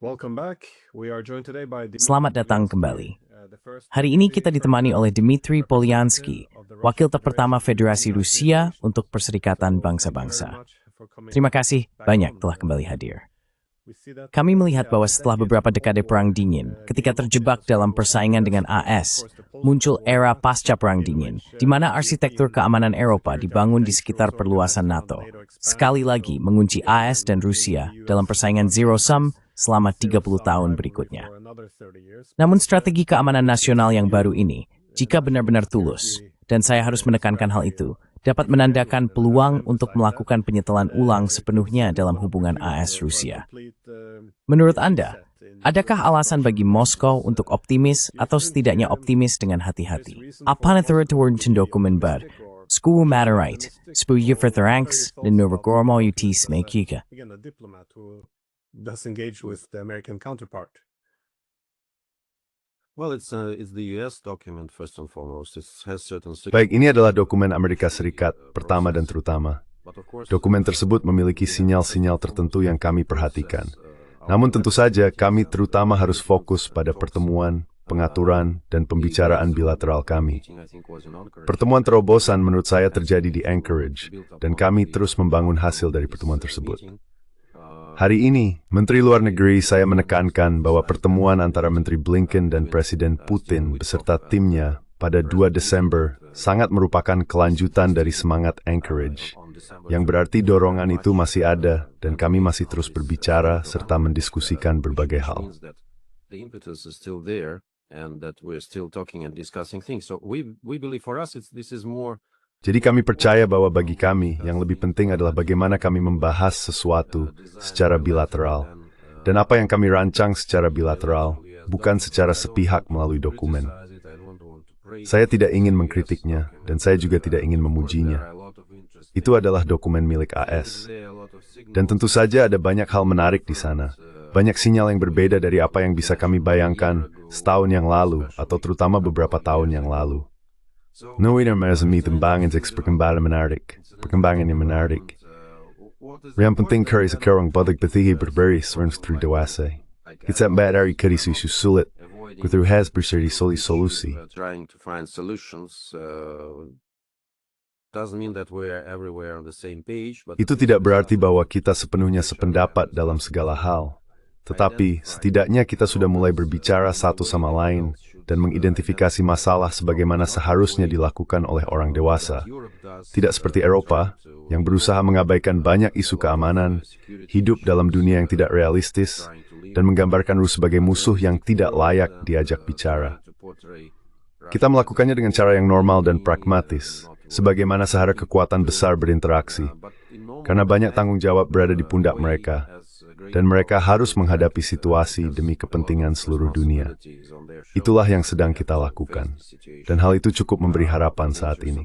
Welcome back. We are joined today by Selamat datang kembali. Hari ini kita ditemani oleh Dmitry Polyansky, wakil pertama Federasi Rusia untuk Perserikatan Bangsa-Bangsa. Terima kasih banyak telah kembali hadir. Kami melihat bahwa setelah beberapa dekade Perang Dingin, ketika terjebak dalam persaingan dengan AS, muncul era pasca Perang Dingin, di mana arsitektur keamanan Eropa dibangun di sekitar perluasan NATO. Sekali lagi mengunci AS dan Rusia dalam persaingan zero-sum selama 30 tahun berikutnya. Namun strategi keamanan nasional yang baru ini, jika benar-benar tulus, dan saya harus menekankan hal itu, dapat menandakan peluang untuk melakukan penyetelan ulang sepenuhnya dalam hubungan AS-Rusia. Menurut Anda, adakah alasan bagi Moskow untuk optimis atau setidaknya optimis dengan hati-hati? Apanatheraturn dokumen bar, Skuwu Matarite, Spuye Fertharanks, dan Novogormo Utis Mekika. Does engage with the American counterpart. Well, it's the US document first and foremost. It has certain. Baik, ini adalah dokumen Amerika Serikat pertama dan terutama. Dokumen tersebut memiliki sinyal-sinyal tertentu yang kami perhatikan. Namun tentu saja kami terutama harus fokus pada pertemuan, pengaturan, dan pembicaraan bilateral kami. Pertemuan terobosan menurut saya terjadi di Anchorage, dan kami terus membangun hasil dari pertemuan tersebut. Hari ini, Menteri Luar Negeri saya menekankan bahwa pertemuan antara Menteri Blinken dan Presiden Putin beserta timnya pada 2 Desember sangat merupakan kelanjutan dari semangat Anchorage, yang berarti dorongan itu masih ada dan kami masih terus berbicara serta mendiskusikan berbagai hal. Jadi kami percaya bahwa bagi kami, yang lebih penting adalah bagaimana kami membahas sesuatu secara bilateral. Dan apa yang kami rancang secara bilateral, bukan secara sepihak melalui dokumen. Saya tidak ingin mengkritiknya, dan saya juga tidak ingin memujinya. Itu adalah dokumen milik AS. Dan tentu saja ada banyak hal menarik di sana. Banyak sinyal yang berbeda dari apa yang bisa kami bayangkan setahun yang lalu, atau terutama beberapa tahun yang lalu. No ieder mezemi tembangan perkembangan menarik. Perkembangan yang menarik. Yang penting kari sekarang badak betihi berberi serens through dewasa. Kita mbak dari kari susu sulit. Kuthru has berseri solusi. Trying to find solutions doesn't mean that we're everywhere on the same page. Itu tidak berarti bahwa kita sepenuhnya sependapat dalam segala hal. Tetapi, setidaknya kita sudah mulai berbicara satu sama lain dan mengidentifikasi masalah sebagaimana seharusnya dilakukan oleh orang dewasa. Tidak seperti Eropa, yang berusaha mengabaikan banyak isu keamanan, hidup dalam dunia yang tidak realistis, dan menggambarkan Rus sebagai musuh yang tidak layak diajak bicara. Kita melakukannya dengan cara yang normal dan pragmatis, sebagaimana sehara kekuatan besar berinteraksi, karena banyak tanggung jawab berada di pundak mereka, dan mereka harus menghadapi situasi demi kepentingan seluruh dunia. Itulah yang sedang kita lakukan, dan hal itu cukup memberi harapan saat ini.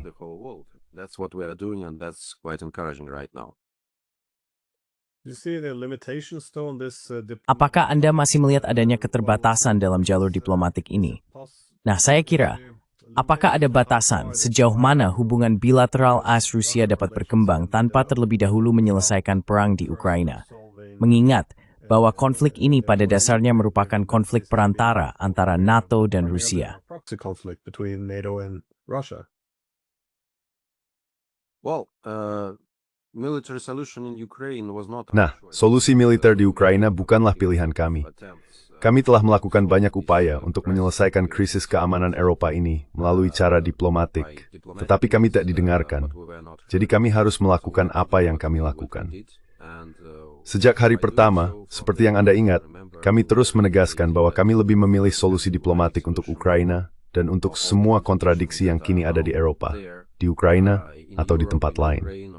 Apakah Anda masih melihat adanya keterbatasan dalam jalur diplomatik ini? Nah, saya kira, apakah ada batasan sejauh mana hubungan bilateral AS-Rusia dapat berkembang tanpa terlebih dahulu menyelesaikan perang di Ukraina? Mengingat bahwa konflik ini pada dasarnya merupakan konflik perantara antara NATO dan Rusia. Nah, solusi militer di Ukraina bukanlah pilihan kami. Kami telah melakukan banyak upaya untuk menyelesaikan krisis keamanan Eropa ini melalui cara diplomatik, tetapi kami tidak didengarkan. Jadi kami harus melakukan apa yang kami lakukan. Sejak hari pertama, seperti yang Anda ingat, kami terus menegaskan bahwa kami lebih memilih solusi diplomatik untuk Ukraina dan untuk semua kontradiksi yang kini ada di Eropa, di Ukraina atau di tempat lain.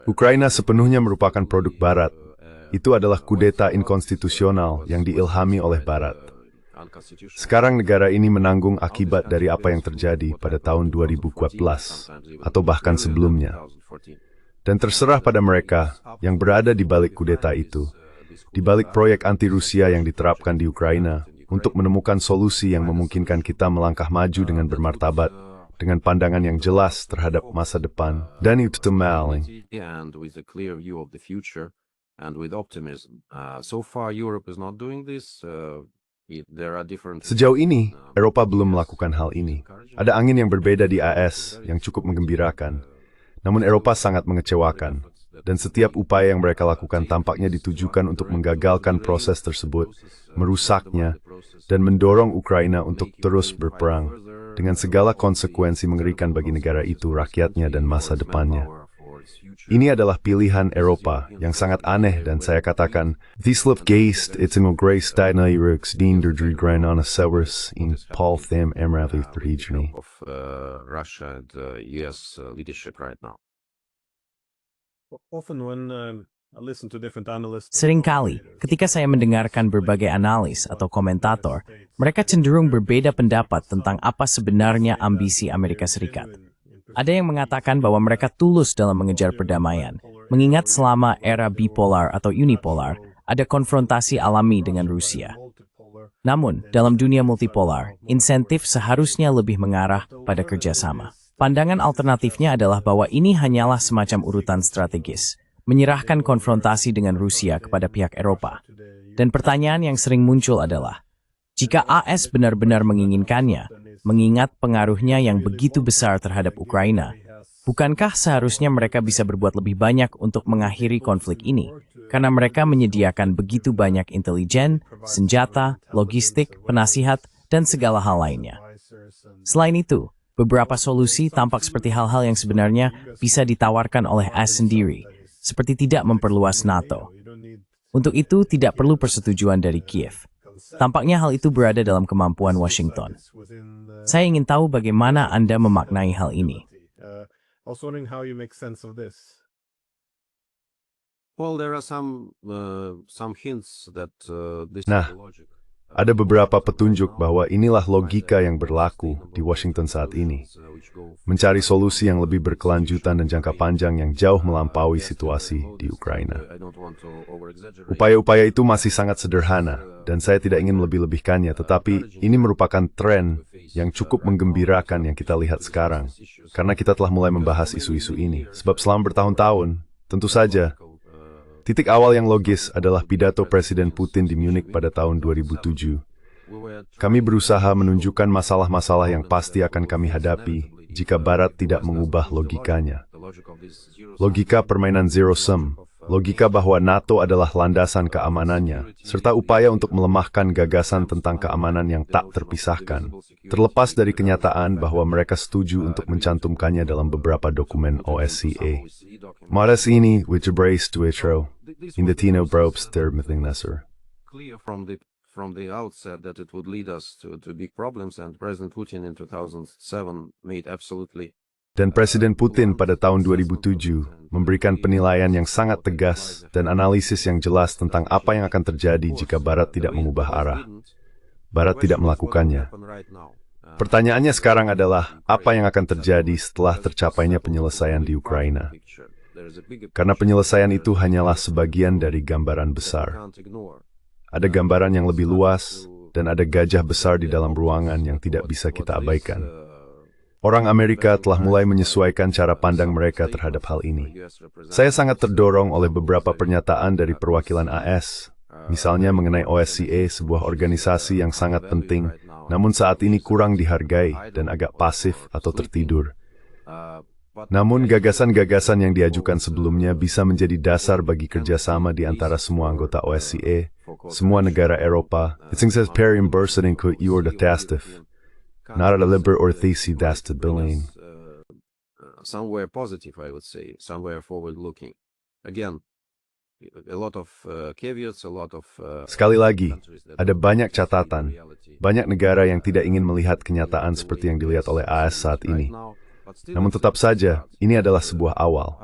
Ukraina sepenuhnya merupakan produk Barat. Itu adalah kudeta inkonstitusional yang diilhami oleh Barat. Sekarang negara ini menanggung akibat dari apa yang terjadi pada tahun 2014 atau bahkan sebelumnya. Dan terserah pada mereka yang berada di balik kudeta itu, di balik proyek anti-Rusia yang diterapkan di Ukraina untuk menemukan solusi yang memungkinkan kita melangkah maju dengan bermartabat, dengan pandangan yang jelas terhadap masa depan dan itu temaling. and with optimism. So far, Europe is not doing this. There are different. Sejauh ini, Eropa belum melakukan hal ini. Ada angin yang berbeda di AS yang cukup menggembirakan. Namun Eropa sangat mengecewakan. Dan setiap upaya yang mereka lakukan tampaknya ditujukan untuk menggagalkan proses tersebut, merusaknya, dan mendorong Ukraina untuk terus berperang, dengan segala konsekuensi mengerikan bagi negara itu, rakyatnya, dan masa depannya. Ini adalah pilihan Eropa yang sangat aneh dan saya katakan, Dieselop geest, it's een grace na Iraks diender drigren on a sewers in Paul Them Emravi region. Of Russia and US leadership right now. Often when I listen to different analysts, Seringkali, ketika saya mendengarkan berbagai analis atau komentator, mereka cenderung berbeda pendapat tentang apa sebenarnya ambisi Amerika Serikat. Ada yang mengatakan bahwa mereka tulus dalam mengejar perdamaian, mengingat selama era bipolar atau unipolar, ada konfrontasi alami dengan Rusia. Namun, dalam dunia multipolar, insentif seharusnya lebih mengarah pada kerjasama. Pandangan alternatifnya adalah bahwa ini hanyalah semacam urutan strategis, menyerahkan konfrontasi dengan Rusia kepada pihak Eropa. Dan pertanyaan yang sering muncul adalah, jika AS benar-benar menginginkannya, mengingat pengaruhnya yang begitu besar terhadap Ukraina, bukankah seharusnya mereka bisa berbuat lebih banyak untuk mengakhiri konflik ini? Karena mereka menyediakan begitu banyak intelijen, senjata, logistik, penasihat, dan segala hal lainnya. Selain itu, beberapa solusi tampak seperti hal-hal yang sebenarnya bisa ditawarkan oleh AS sendiri, seperti tidak memperluas NATO. Untuk itu, tidak perlu persetujuan dari Kiev. Tampaknya hal itu berada dalam kemampuan Washington. Saya ingin tahu bagaimana Anda memaknai hal ini. Well, there are some hints that this Nah, ada beberapa petunjuk bahwa inilah logika yang berlaku di Washington saat ini. Mencari solusi yang lebih berkelanjutan dan jangka panjang yang jauh melampaui situasi di Ukraina. Upaya-upaya itu masih sangat sederhana, dan saya tidak ingin melebih-lebihkannya, tetapi ini merupakan tren yang cukup menggembirakan yang kita lihat sekarang. Karena kita telah mulai membahas isu-isu ini. Sebab selama bertahun-tahun, tentu saja, titik awal yang logis adalah pidato Presiden Putin di Munich pada tahun 2007. Kami berusaha menunjukkan masalah-masalah yang pasti akan kami hadapi jika Barat tidak mengubah logikanya. Logika permainan zero sum, logika bahwa NATO adalah landasan keamanannya, serta upaya untuk melemahkan gagasan tentang keamanan yang tak terpisahkan, terlepas dari kenyataan bahwa mereka setuju untuk mencantumkannya dalam beberapa dokumen OSCE. Maras ini wijebrace tuetro, indatino probes termithingnasser. Clear from the outset that it would lead us to big problems, and President Putin in 2007 made absolutely. Dan Presiden Putin pada tahun 2007 memberikan penilaian yang sangat tegas dan analisis yang jelas tentang apa yang akan terjadi jika Barat tidak mengubah arah. Barat tidak melakukannya. Pertanyaannya sekarang adalah, apa yang akan terjadi setelah tercapainya penyelesaian di Ukraina? Karena penyelesaian itu hanyalah sebagian dari gambaran besar. Ada gambaran yang lebih luas, dan ada gajah besar di dalam ruangan yang tidak bisa kita abaikan. Orang Amerika telah mulai menyesuaikan cara pandang mereka terhadap hal ini. Saya sangat terdorong oleh beberapa pernyataan dari perwakilan AS, misalnya mengenai OSCE, sebuah organisasi yang sangat penting, namun saat ini kurang dihargai dan agak pasif atau tertidur. Namun gagasan-gagasan yang diajukan sebelumnya bisa menjadi dasar bagi kerjasama di antara semua anggota OSCE, semua negara Eropa. It says perimbursening ku ior the tastif. Not a liber or thesis that's the billing. Somewhere positive, I would say, somewhere forward-looking. Again, a lot of caveats, a lot of. Sekali lagi, ada banyak catatan, banyak negara yang tidak ingin melihat kenyataan seperti yang dilihat oleh AS saat ini. Namun tetap saja, ini adalah sebuah awal.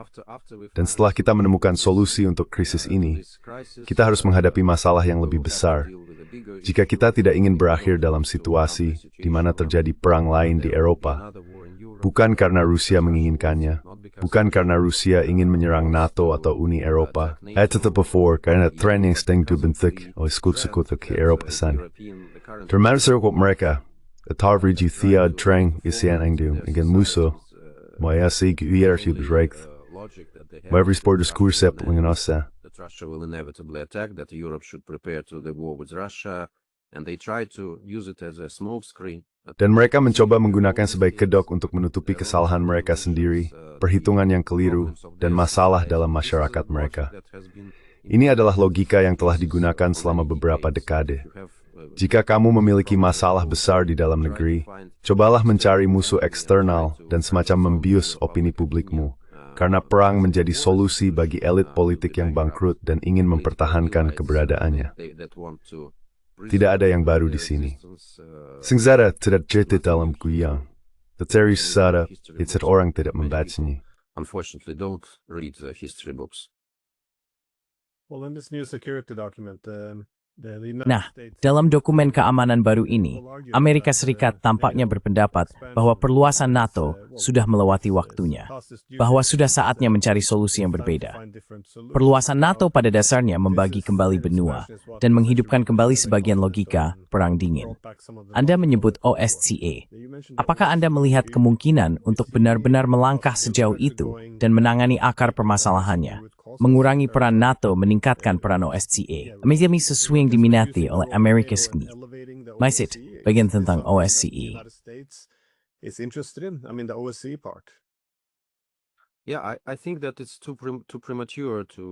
Dan setelah kita menemukan solusi untuk krisis ini, kita harus menghadapi masalah yang lebih besar. Jika kita tidak ingin berakhir dalam situasi di mana terjadi perang lain di Eropa, bukan karena Rusia menginginkannya, bukan karena Rusia ingin menyerang NATO atau Uni Eropa, karena tren yang sedang dibentuk oleh sekutu-sekutu ke Eropa sana. Termasuk mereka, Tarvriji Theod Trang isian angdum igen muso, Moyasi Guyer Hubrecht, Every sport diskursep dengan osa. Russia will inevitably attack, that Europe should prepare to the war with Russia, and they try to use it as a smokescreen. Dan mereka mencoba menggunakan sebaik kedok untuk menutupi kesalahan mereka sendiri, perhitungan yang keliru, dan masalah dalam masyarakat mereka. Ini adalah logika yang telah digunakan selama beberapa dekade. Jika kamu memiliki masalah besar di dalam negeri, cobalah mencari musuh eksternal dan semacam membius opini publikmu, karena perang menjadi solusi bagi elit politik yang bangkrut dan ingin mempertahankan keberadaannya. Tidak ada yang baru di sini. Sengsara tidak cerita dalam kuyang, tetapi secara itu orang tidak membacanya. Unfortunately, don't read the history books. Well, in this new security document, Nah, dalam dokumen keamanan baru ini, Amerika Serikat tampaknya berpendapat bahwa perluasan NATO sudah melewati waktunya, bahwa sudah saatnya mencari solusi yang berbeda. Perluasan NATO pada dasarnya membagi kembali benua dan menghidupkan kembali sebagian logika Perang Dingin. Anda menyebut OSCE. Apakah Anda melihat kemungkinan untuk benar-benar melangkah sejauh itu dan menangani akar permasalahannya? Mengurangi peran NATO, meningkatkan peran OSCE. Menjadi sesuatu yang diminati oleh Amerika Serikat. Maisit, bagian tentang OSCE. Yeah, I think that it's too premature to.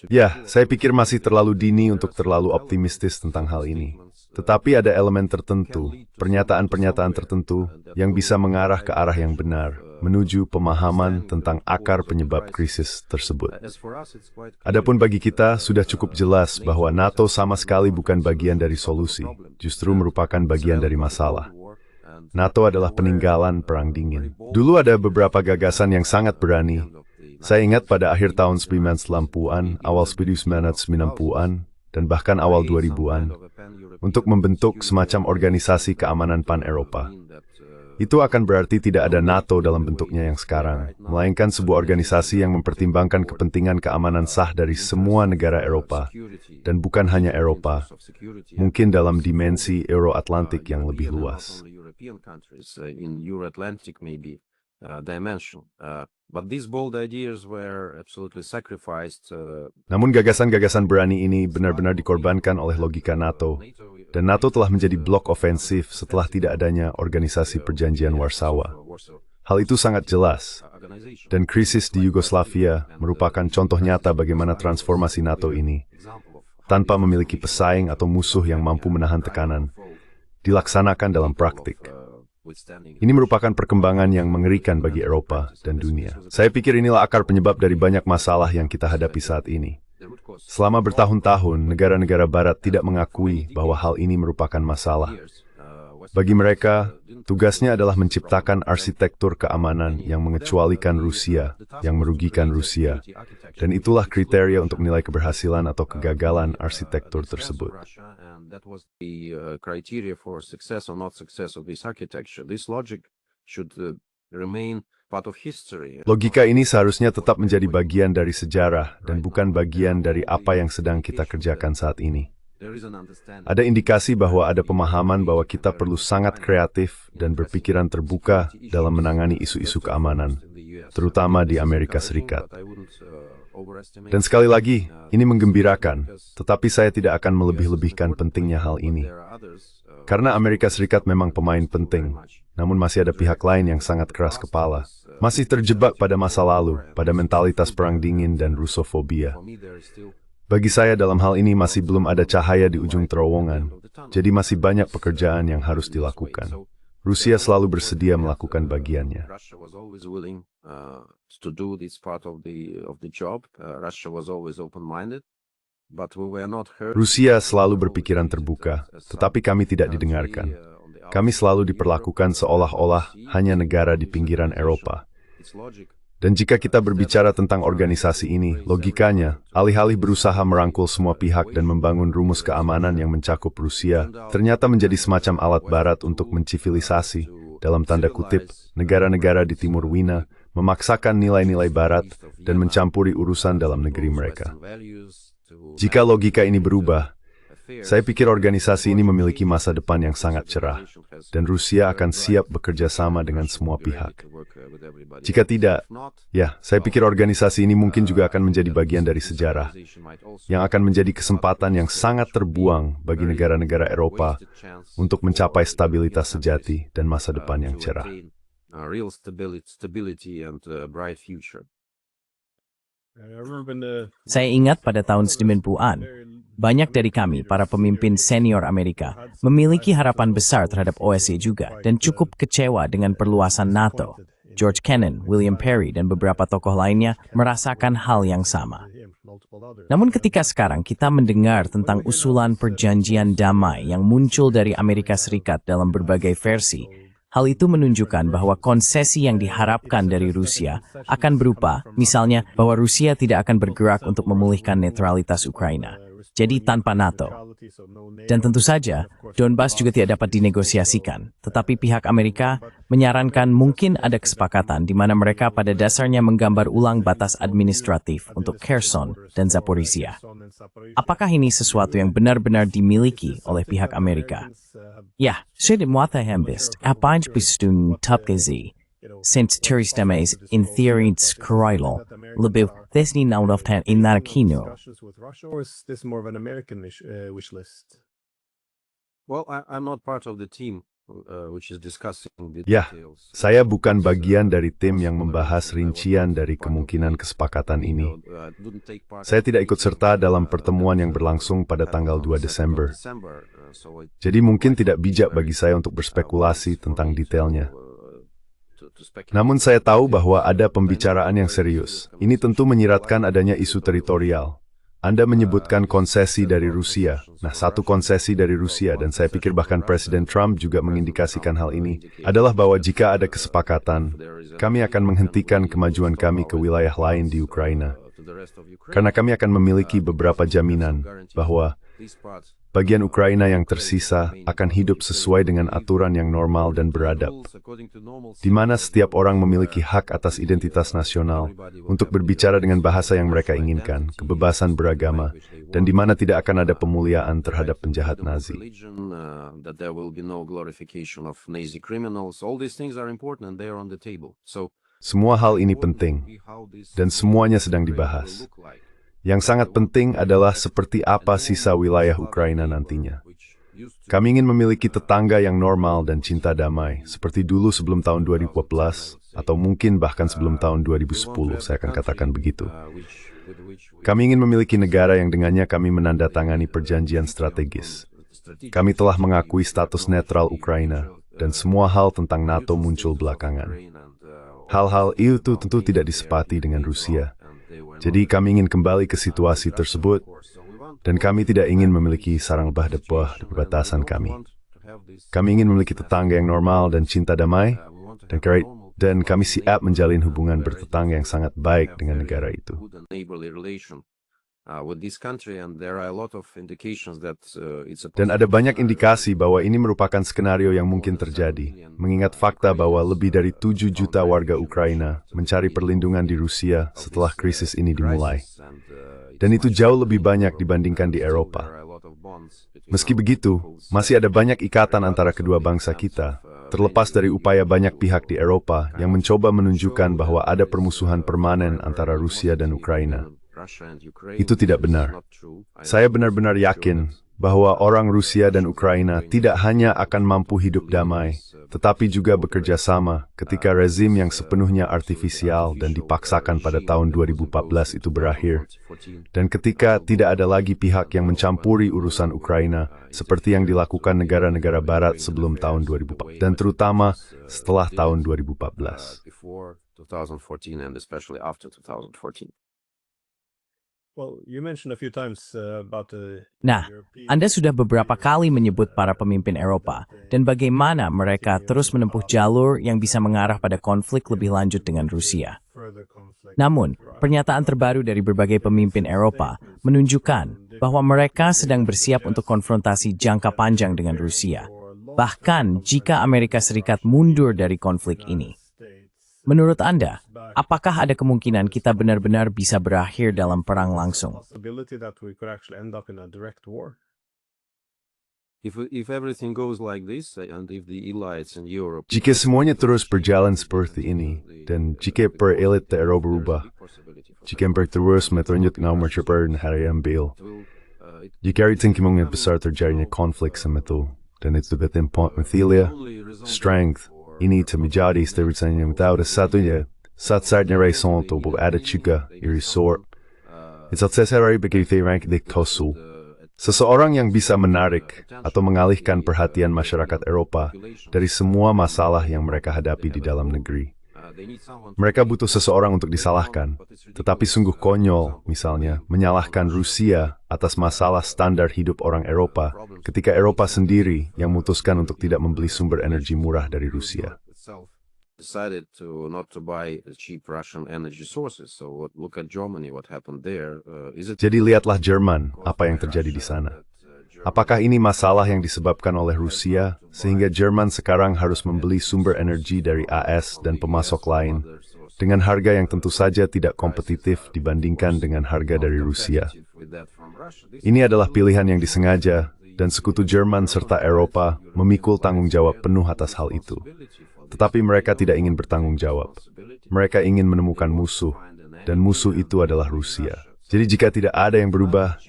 Ya, saya pikir masih terlalu dini untuk terlalu optimistis tentang hal ini. Tetapi ada elemen tertentu, pernyataan-pernyataan tertentu, yang bisa mengarah ke arah yang benar, menuju pemahaman tentang akar penyebab krisis tersebut. Adapun bagi kita, sudah cukup jelas bahwa NATO sama sekali bukan bagian dari solusi, justru merupakan bagian dari masalah. NATO adalah peninggalan Perang Dingin. Dulu ada beberapa gagasan yang sangat berani. Saya ingat pada akhir tahun 1990-an, awal 1990-an, dan bahkan awal 2000-an, untuk membentuk semacam organisasi keamanan pan-Eropa. Itu akan berarti tidak ada NATO dalam bentuknya yang sekarang, melainkan sebuah organisasi yang mempertimbangkan kepentingan keamanan sah dari semua negara Eropa, dan bukan hanya Eropa, mungkin dalam dimensi Euro-Atlantik yang lebih luas. In Euro-Atlantic maybe dimension, but these bold ideas were absolutely sacrificed. Namun gagasan-gagasan berani ini benar-benar dikorbankan oleh logika NATO, dan NATO telah menjadi blok ofensif setelah tidak adanya organisasi Perjanjian Warsawa. Hal itu sangat jelas, dan krisis di Yugoslavia merupakan contoh nyata bagaimana transformasi NATO ini, tanpa memiliki pesaing atau musuh yang mampu menahan tekanan, dilaksanakan dalam praktik. Ini merupakan perkembangan yang mengerikan bagi Eropa dan dunia. Saya pikir inilah akar penyebab dari banyak masalah yang kita hadapi saat ini. Selama bertahun-tahun, negara-negara Barat tidak mengakui bahwa hal ini merupakan masalah. Bagi mereka, tugasnya adalah menciptakan arsitektur keamanan yang mengecualikan Rusia, yang merugikan Rusia, dan itulah kriteria untuk menilai keberhasilan atau kegagalan arsitektur tersebut. That was the criteria for success or not success of this architecture. This logic should remain part of history. Logika ini seharusnya tetap menjadi bagian dari sejarah dan bukan bagian dari apa yang sedang kita kerjakan saat ini. Ada indikasi bahwa ada pemahaman bahwa kita perlu sangat kreatif dan berpikiran terbuka dalam menangani isu-isu keamanan, terutama di Amerika Serikat. Dan sekali lagi, ini menggembirakan, tetapi saya tidak akan melebih-lebihkan pentingnya hal ini. Karena Amerika Serikat memang pemain penting, namun masih ada pihak lain yang sangat keras kepala, masih terjebak pada masa lalu, pada mentalitas Perang Dingin dan Rusofobia. Bagi saya dalam hal ini masih belum ada cahaya di ujung terowongan, jadi masih banyak pekerjaan yang harus dilakukan. Rusia selalu bersedia melakukan bagiannya. To do this part of the job, Russia was always open-minded, but we were not heard. Rusia selalu berpikiran terbuka, tetapi kami tidak didengarkan. Kami selalu diperlakukan seolah-olah hanya negara di pinggiran Eropa. Dan jika kita berbicara tentang organisasi ini, logikanya, alih-alih berusaha merangkul semua pihak dan membangun rumus keamanan yang mencakup Rusia, ternyata menjadi semacam alat Barat untuk mencivilisasi, dalam tanda kutip, negara-negara di Timur Wina, memaksakan nilai-nilai Barat dan mencampuri urusan dalam negeri mereka. Jika logika ini berubah, Saya pikir organisasi ini memiliki masa depan yang sangat cerah, dan Rusia akan siap bekerja sama dengan semua pihak. Jika tidak, ya, saya pikir organisasi ini mungkin juga akan menjadi bagian dari sejarah, yang akan menjadi kesempatan yang sangat terbuang bagi negara-negara Eropa untuk mencapai stabilitas sejati dan masa depan yang cerah. Saya ingat pada tahun 90-an, banyak dari kami, para pemimpin senior Amerika, memiliki harapan besar terhadap OSCE juga dan cukup kecewa dengan perluasan NATO. George Kennan, William Perry, dan beberapa tokoh lainnya merasakan hal yang sama. Namun ketika sekarang kita mendengar tentang usulan perjanjian damai yang muncul dari Amerika Serikat dalam berbagai versi, hal itu menunjukkan bahwa konsesi yang diharapkan dari Rusia akan berupa, misalnya bahwa Rusia tidak akan bergerak untuk memulihkan netralitas Ukraina, jadi tanpa NATO. Dan tentu saja, Donbas juga tidak dapat dinegosiasikan, tetapi pihak Amerika menyarankan mungkin ada kesepakatan di mana mereka pada dasarnya menggambar ulang batas administratif untuk Kherson dan Zaporizhia. Apakah ini sesuatu yang benar-benar dimiliki oleh pihak Amerika? Ya, saya muatahambist, apa yang bestun tapkezi, since Teristemez in theory skroidal, lebih tesni naudoftan inarkino. Or is this more of an American wish list? Well, I'm not part of the team which is discussing the Ya, details. saya bukan bagian dari tim yang membahas rincian dari kemungkinan kesepakatan ini. Saya tidak ikut serta dalam pertemuan yang berlangsung pada tanggal 2 Desember. Jadi mungkin tidak bijak bagi saya untuk berspekulasi tentang detailnya. Namun saya tahu bahwa ada pembicaraan yang serius. Ini tentu menyiratkan adanya isu teritorial. Anda menyebutkan konsesi dari Rusia. Nah, satu konsesi dari Rusia, dan saya pikir bahkan Presiden Trump juga mengindikasikan hal ini, adalah bahwa jika ada kesepakatan, kami akan menghentikan kemajuan kami ke wilayah lain di Ukraina. Karena kami akan memiliki beberapa jaminan bahwa bagian Ukraina yang tersisa akan hidup sesuai dengan aturan yang normal dan beradab, di mana setiap orang memiliki hak atas identitas nasional untuk berbicara dengan bahasa yang mereka inginkan, kebebasan beragama, dan di mana tidak akan ada pemuliaan terhadap penjahat Nazi. Semua hal ini penting, dan semuanya sedang dibahas. Yang sangat penting adalah seperti apa sisa wilayah Ukraina nantinya. Kami ingin memiliki tetangga yang normal dan cinta damai, seperti dulu sebelum tahun 2014, atau mungkin bahkan sebelum tahun 2010, saya akan katakan begitu. Kami ingin memiliki negara yang dengannya kami menandatangani perjanjian strategis. Kami telah mengakui status netral Ukraina, dan semua hal tentang NATO muncul belakangan. Hal-hal itu tentu tidak disepakati dengan Rusia. Jadi kami ingin kembali ke situasi tersebut, dan kami tidak ingin memiliki sarang lebah debah di perbatasan kami. Kami ingin memiliki tetangga yang normal dan cinta damai, dan kami siap menjalin hubungan bertetangga yang sangat baik dengan negara itu. Dan ada banyak indikasi bahwa ini merupakan skenario yang mungkin terjadi, mengingat fakta bahwa lebih dari 7 juta warga Ukraina mencari perlindungan di Rusia setelah krisis ini dimulai. Dan itu jauh lebih banyak dibandingkan di Eropa. Meski begitu, masih ada banyak ikatan antara kedua bangsa kita, terlepas dari upaya banyak pihak di Eropa yang mencoba menunjukkan bahwa ada permusuhan permanen antara Rusia dan Ukraina. Itu tidak benar. Saya benar-benar yakin bahwa orang Rusia dan Ukraina tidak hanya akan mampu hidup damai, tetapi juga bekerja sama ketika rezim yang sepenuhnya artifisial dan dipaksakan pada tahun 2014 itu berakhir. Dan ketika tidak ada lagi pihak yang mencampuri urusan Ukraina, seperti yang dilakukan negara-negara barat sebelum tahun 2014, dan terutama setelah tahun 2014. Nah, Anda sudah beberapa kali menyebut para pemimpin Eropa dan bagaimana mereka terus menempuh jalur yang bisa mengarah pada konflik lebih lanjut dengan Rusia. Namun, pernyataan terbaru dari berbagai pemimpin Eropa menunjukkan bahwa mereka sedang bersiap untuk konfrontasi jangka panjang dengan Rusia, bahkan jika Amerika Serikat mundur dari konflik ini. Menurut Anda, apakah ada kemungkinan kita benar-benar bisa berakhir dalam perang langsung? If everything goes like this, and if the elites in Europe, Jika semuanya terus berjalan seperti ini, dan jika per elit di Eropa berubah, jika terus metunjuk nomor cepat harian bil, jika itu kemungkinan besar terjadinya konflik sama itu, dan itu betul Methilia, strength, ini menjadi stereotip yang tahu satunya, saat-saatnya raison untuk ada juga resort. Itu sesuatu begitu rank di kosul. Seseorang yang bisa menarik atau mengalihkan perhatian masyarakat Eropa dari semua masalah yang mereka hadapi di dalam negeri. Mereka butuh seseorang untuk disalahkan, tetapi sungguh konyol, misalnya, menyalahkan Rusia atas masalah standar hidup orang Eropa ketika Eropa sendiri yang memutuskan untuk tidak membeli sumber energi murah dari Rusia. Decided to not to buy cheap Russian energy sources. So look at Germany, what happened there. Jadi lihatlah Jerman, apa yang terjadi di sana. Apakah ini masalah yang disebabkan oleh Rusia, sehingga Jerman sekarang harus membeli sumber energi dari AS dan pemasok lain, dengan harga yang tentu saja tidak kompetitif dibandingkan dengan harga dari Rusia? Ini adalah pilihan yang disengaja, dan sekutu Jerman serta Eropa memikul tanggung jawab penuh atas hal itu. Tetapi mereka tidak ingin bertanggung jawab. Mereka ingin menemukan musuh, dan musuh itu adalah Rusia. Jadi jika tidak ada yang berubah,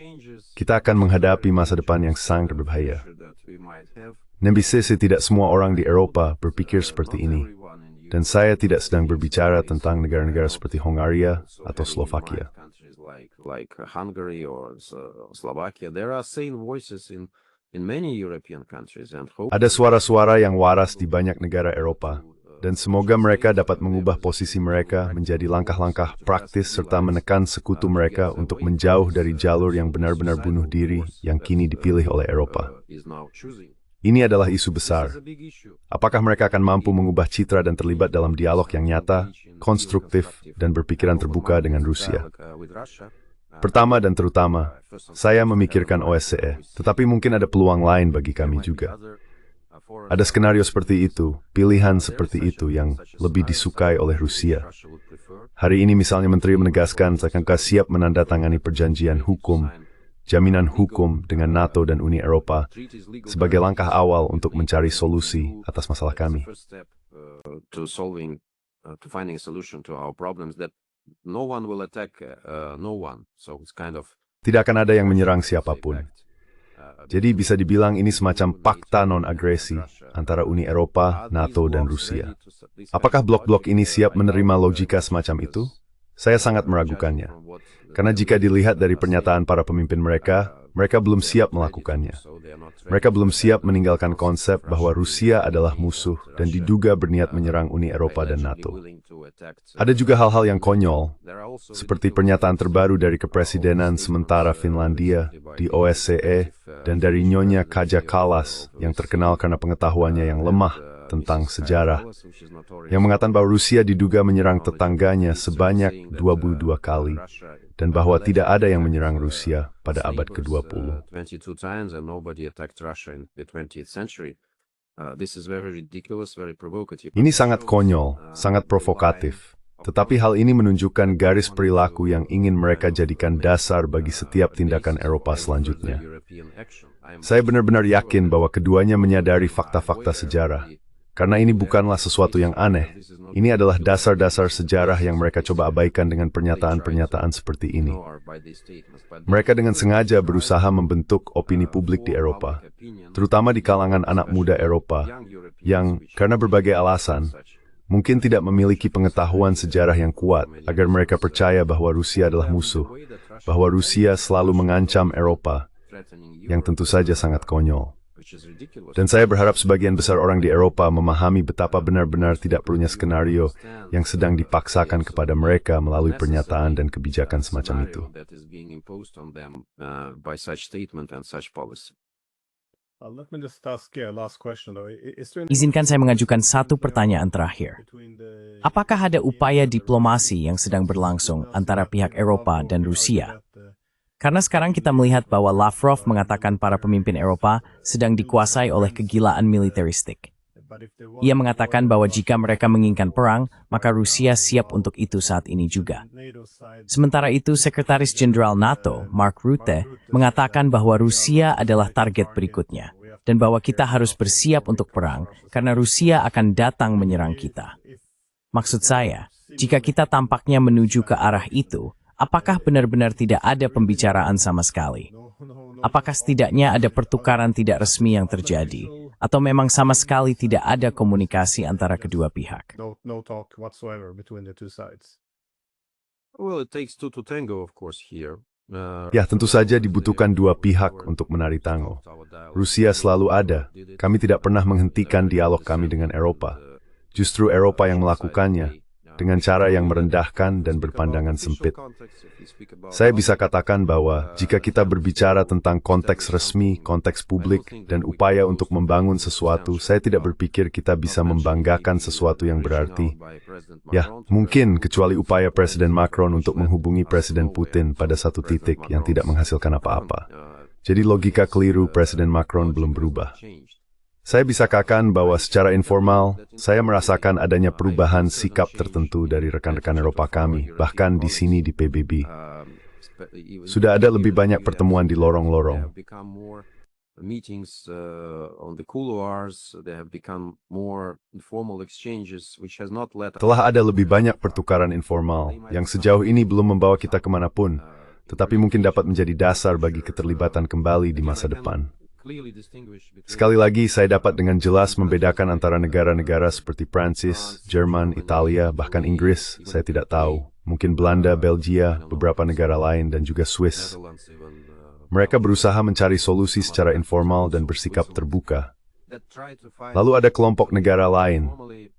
kita akan menghadapi masa depan yang sangat berbahaya. Nembisese tidak semua orang di Eropa berpikir seperti ini, dan saya tidak sedang berbicara tentang negara-negara seperti Hongaria atau Slovakia. Like Hungary or Slovakia, there are sane voices in many European countries, and ada suara-suara yang waras di banyak negara Eropa, dan semoga mereka dapat mengubah posisi mereka menjadi langkah-langkah praktis serta menekan sekutu mereka untuk menjauh dari jalur yang benar-benar bunuh diri yang kini dipilih oleh Eropa. Ini adalah isu besar. Apakah mereka akan mampu mengubah citra dan terlibat dalam dialog yang nyata, konstruktif, dan berpikiran terbuka dengan Rusia? Pertama dan terutama, saya memikirkan OSCE, tetapi mungkin ada peluang lain bagi kami juga. Ada skenario seperti itu, pilihan seperti itu yang lebih disukai oleh Rusia. Hari ini misalnya Menteri menegaskan akan siap menandatangani perjanjian hukum, jaminan hukum dengan NATO dan Uni Eropa sebagai langkah awal untuk mencari solusi atas masalah kami. No one will attack no one, so it's kind of. Tidak akan ada yang menyerang siapapun. Jadi bisa dibilang ini semacam pakta non-agresi antara Uni Eropa, NATO, dan Rusia. Apakah blok-blok ini siap menerima logika semacam itu? Saya sangat meragukannya. Karena jika dilihat dari pernyataan para pemimpin mereka, mereka belum siap melakukannya. Mereka belum siap meninggalkan konsep bahwa Rusia adalah musuh dan diduga berniat menyerang Uni Eropa dan NATO. Ada juga hal-hal yang konyol, seperti pernyataan terbaru dari kepresidenan sementara Finlandia di OSCE dan dari Nyonya Kaja Kallas yang terkenal karena pengetahuannya yang lemah tentang sejarah, yang mengatakan bahwa Rusia diduga menyerang tetangganya sebanyak 22 kali, dan bahwa tidak ada yang menyerang Rusia pada abad ke-20. Ini sangat konyol, sangat provokatif. Tetapi hal ini menunjukkan garis perilaku yang ingin mereka jadikan dasar bagi setiap tindakan Eropa selanjutnya. Saya benar-benar yakin bahwa keduanya menyadari fakta-fakta sejarah. Karena ini bukanlah sesuatu yang aneh. Ini adalah dasar-dasar sejarah yang mereka coba abaikan dengan pernyataan-pernyataan seperti ini. Mereka dengan sengaja berusaha membentuk opini publik di Eropa, terutama di kalangan anak muda Eropa, yang, karena berbagai alasan, mungkin tidak memiliki pengetahuan sejarah yang kuat agar mereka percaya bahwa Rusia adalah musuh, bahwa Rusia selalu mengancam Eropa, yang tentu saja sangat konyol. Dan saya berharap sebagian besar orang di Eropa memahami betapa benar-benar tidak perlunya skenario yang sedang dipaksakan kepada mereka melalui pernyataan dan kebijakan semacam itu. Izinkan saya mengajukan satu pertanyaan terakhir. Apakah ada upaya diplomasi yang sedang berlangsung antara pihak Eropa dan Rusia? Karena sekarang kita melihat bahwa Lavrov mengatakan para pemimpin Eropa sedang dikuasai oleh kegilaan militeristik. Ia mengatakan bahwa jika mereka menginginkan perang, maka Rusia siap untuk itu saat ini juga. Sementara itu, Sekretaris Jenderal NATO, Mark Rutte, mengatakan bahwa Rusia adalah target berikutnya. dan bahwa kita harus bersiap untuk perang karena Rusia akan datang menyerang kita. Maksud saya, jika kita tampaknya menuju ke arah itu, apakah benar-benar tidak ada pembicaraan sama sekali? Apakah setidaknya ada pertukaran tidak resmi yang terjadi, atau memang sama sekali tidak ada komunikasi antara kedua pihak? No talk whatsoever between the two sides. Well, it takes two to tango, of course, here. Ya, tentu saja dibutuhkan dua pihak untuk menari tango. Rusia selalu ada. Kami tidak pernah menghentikan dialog kami dengan Eropa. Justru Eropa yang melakukannya, dengan cara yang merendahkan dan berpandangan sempit. Saya bisa katakan bahwa jika kita berbicara tentang konteks resmi, konteks publik, dan upaya untuk membangun sesuatu, saya tidak berpikir kita bisa membanggakan sesuatu yang berarti. Ya, mungkin kecuali upaya Presiden Macron untuk menghubungi Presiden Putin pada satu titik yang tidak menghasilkan apa-apa. Jadi logika keliru Presiden Macron belum berubah. Saya bisa katakan bahwa secara informal, saya merasakan adanya perubahan sikap tertentu dari rekan-rekan Eropa kami, bahkan di sini di PBB. Sudah ada lebih banyak pertemuan di lorong-lorong. Telah ada lebih banyak pertukaran informal, yang sejauh ini belum membawa kita kemanapun, tetapi mungkin dapat menjadi dasar bagi keterlibatan kembali di masa depan. Sekali lagi, saya dapat dengan jelas membedakan antara negara-negara seperti Prancis, Jerman, Italia, bahkan Inggris, saya tidak tahu. Mungkin Belanda, Belgia, beberapa negara lain, dan juga Swiss. Mereka berusaha mencari solusi secara informal dan bersikap terbuka. Lalu ada kelompok negara lain,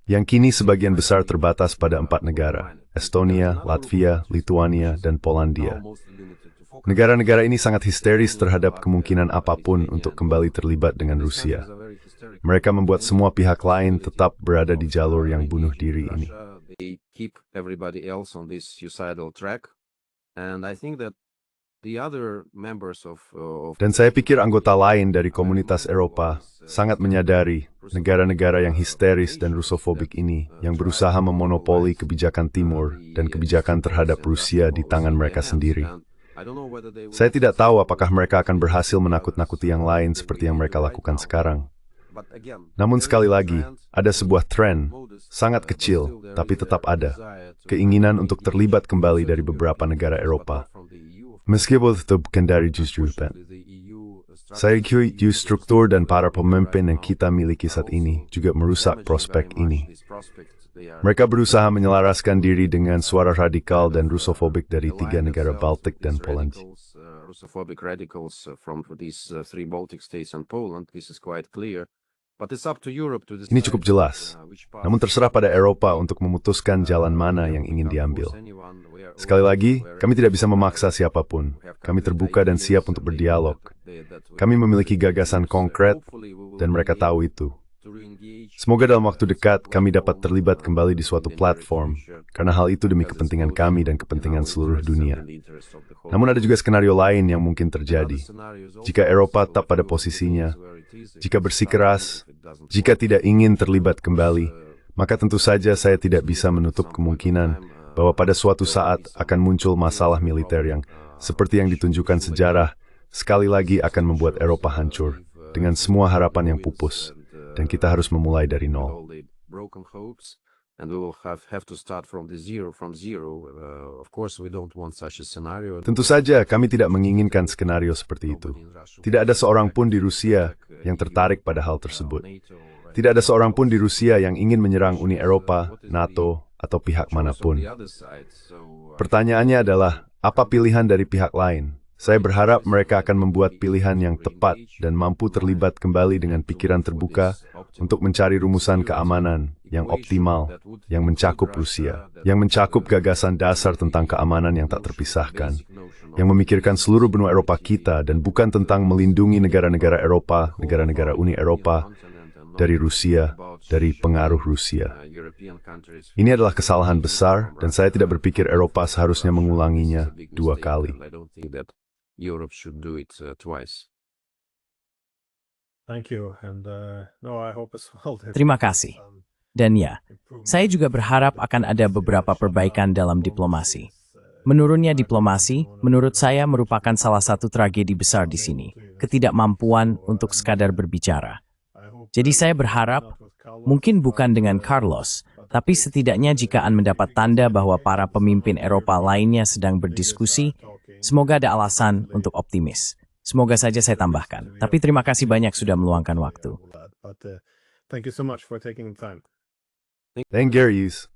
yang kini sebagian besar terbatas pada 4 negara, Estonia, Latvia, Lithuania, dan Polandia. Negara-negara ini sangat histeris terhadap kemungkinan apapun untuk kembali terlibat dengan Rusia. Mereka membuat semua pihak lain tetap berada di jalur yang bunuh diri ini. Dan saya pikir anggota lain dari komunitas Eropa sangat menyadari negara-negara yang histeris dan Rusofobik ini yang berusaha memonopoli kebijakan Timur dan kebijakan terhadap Rusia di tangan mereka sendiri. Saya tidak tahu apakah mereka akan berhasil menakut-nakuti yang lain seperti yang mereka lakukan sekarang. Namun sekali lagi, ada sebuah tren, sangat kecil, tapi tetap ada, keinginan untuk terlibat kembali dari beberapa negara Eropa. Meskipun itu bukan dari justru saya kira struktur dan para pemimpin yang kita miliki saat ini juga merusak prospek ini. Mereka berusaha menyelaraskan diri dengan suara radikal dan Rusofobik dari 3 negara Baltik dan Polandia. Ini cukup jelas, namun terserah pada Eropa untuk memutuskan jalan mana yang ingin diambil. Sekali lagi, kami tidak bisa memaksa siapapun. Kami terbuka dan siap untuk berdialog. Kami memiliki gagasan konkret, dan mereka tahu itu. Semoga dalam waktu dekat kami dapat terlibat kembali di suatu platform, karena hal itu demi kepentingan kami dan kepentingan seluruh dunia. Namun ada juga skenario lain yang mungkin terjadi. Jika Eropa tetap pada posisinya, jika bersikeras, jika tidak ingin terlibat kembali, maka tentu saja saya tidak bisa menutup kemungkinan bahwa pada suatu saat akan muncul masalah militer yang, seperti yang ditunjukkan sejarah, sekali lagi akan membuat Eropa hancur, dengan semua harapan yang pupus. Dan kita harus memulai dari nol. Tentu saja kami tidak menginginkan skenario seperti itu. Tidak ada seorang pun di Rusia yang tertarik pada hal tersebut. Tidak ada seorang pun di Rusia yang ingin menyerang Uni Eropa, NATO, atau pihak manapun. Pertanyaannya adalah, apa pilihan dari pihak lain? Saya berharap mereka akan membuat pilihan yang tepat dan mampu terlibat kembali dengan pikiran terbuka untuk mencari rumusan keamanan yang optimal, yang mencakup Rusia, yang mencakup gagasan dasar tentang keamanan yang tak terpisahkan, yang memikirkan seluruh benua Eropa kita dan bukan tentang melindungi negara-negara Eropa, negara-negara Uni Eropa, dari Rusia, dari pengaruh Rusia. Ini adalah kesalahan besar dan saya tidak berpikir Eropa seharusnya mengulanginya 2 kali. Europe should do it twice. Thank you, and no, I hope as well that Terima kasih. Dan ya, saya juga berharap akan ada beberapa perbaikan dalam diplomasi. Menurunnya diplomasi, menurut saya merupakan salah satu tragedi besar di sini, ketidakmampuan untuk sekadar berbicara. Jadi saya berharap, mungkin bukan dengan Carlos, tapi setidaknya jika mendapat tanda bahwa para pemimpin Eropa lainnya sedang berdiskusi, semoga ada alasan untuk optimis. Semoga saja saya tambahkan. Tapi terima kasih banyak sudah meluangkan waktu. Thank you so much for taking the time. Thank Garius.